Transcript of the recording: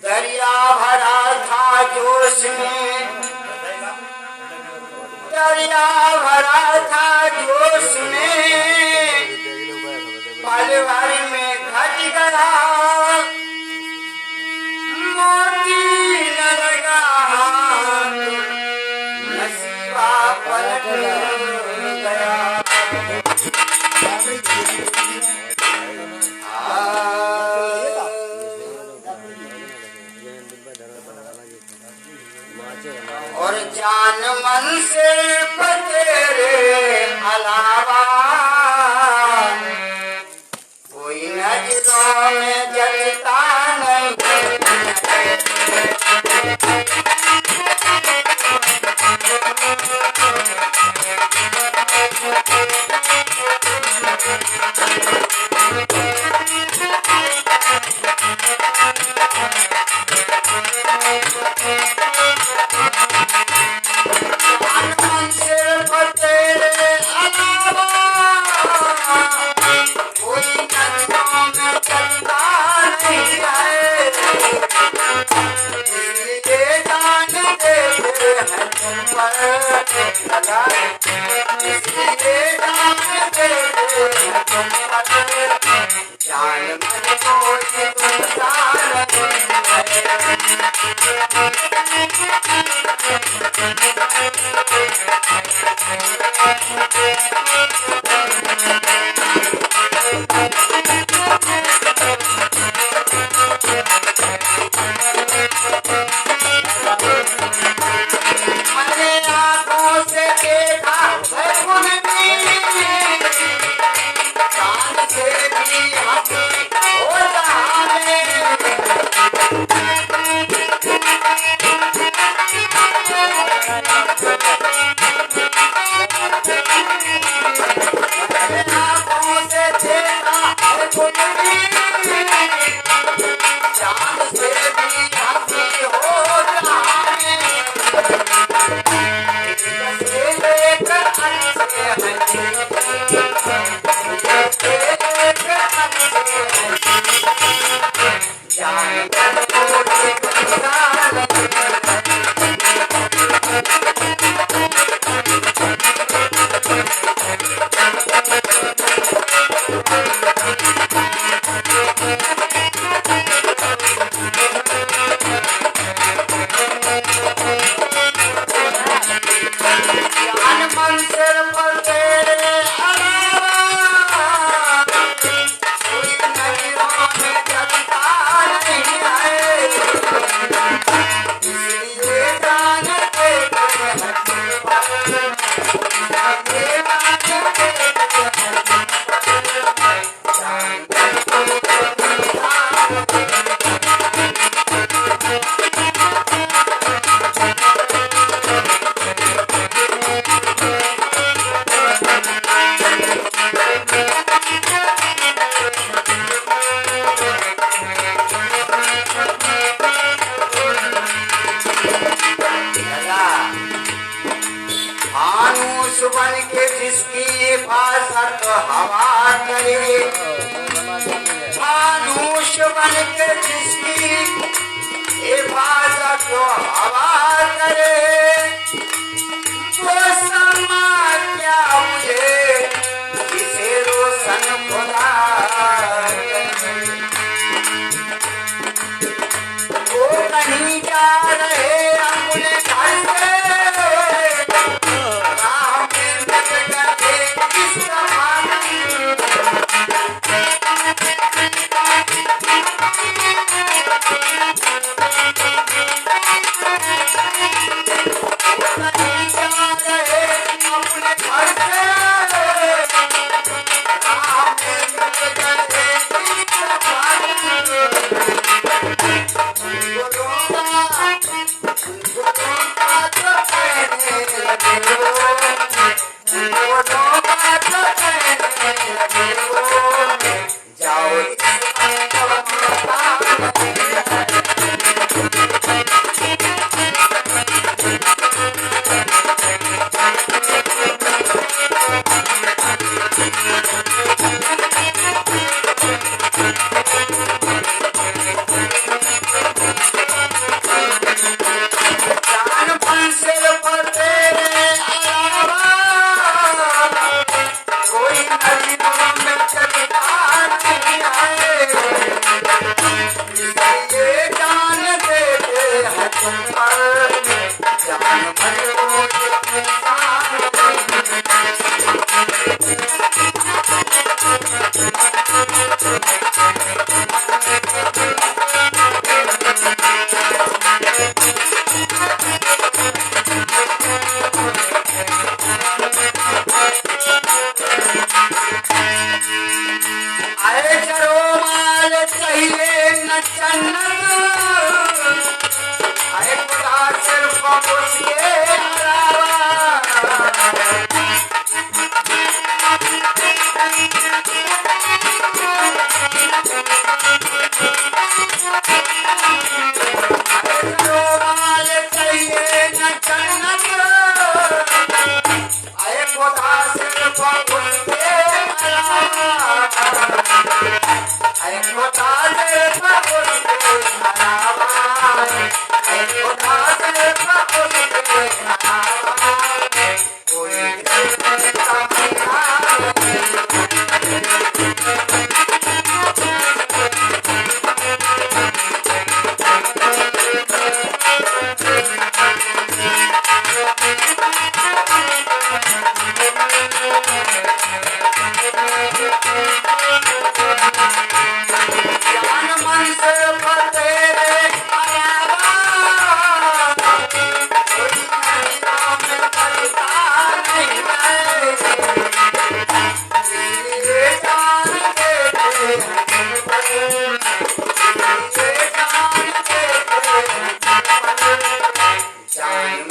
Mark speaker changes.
Speaker 1: दरिया भरा था जोश में, दरिया भरा था जोश में, पल भर में घट गया, मोती न लगा नसीबा पलट गया। और जान मन से तेरे अलावा कोई नजरों में जलता नहीं। बन के जिसकी हिफाजत हवा करे, फानूस बन के जिसकी हिफाजत हवा करे, वो समा क्या मुझे जिसे रोशन खुदा करे। वो कहीं जा रहे अपने घर से, जन्नत अरे खुदा सिर्फ उसके अलावा जो माल चाहिए न जन्नत अरे खुदा सिर्फ उसके अलावा अरे खुदा सिर्फ उसके अलावा अरे खुदा सिर्फ उसके अलावा कोई जान मन से तेरे अलावा कोई नहीं नाम करता नहीं ये जान देते ये जान देते जान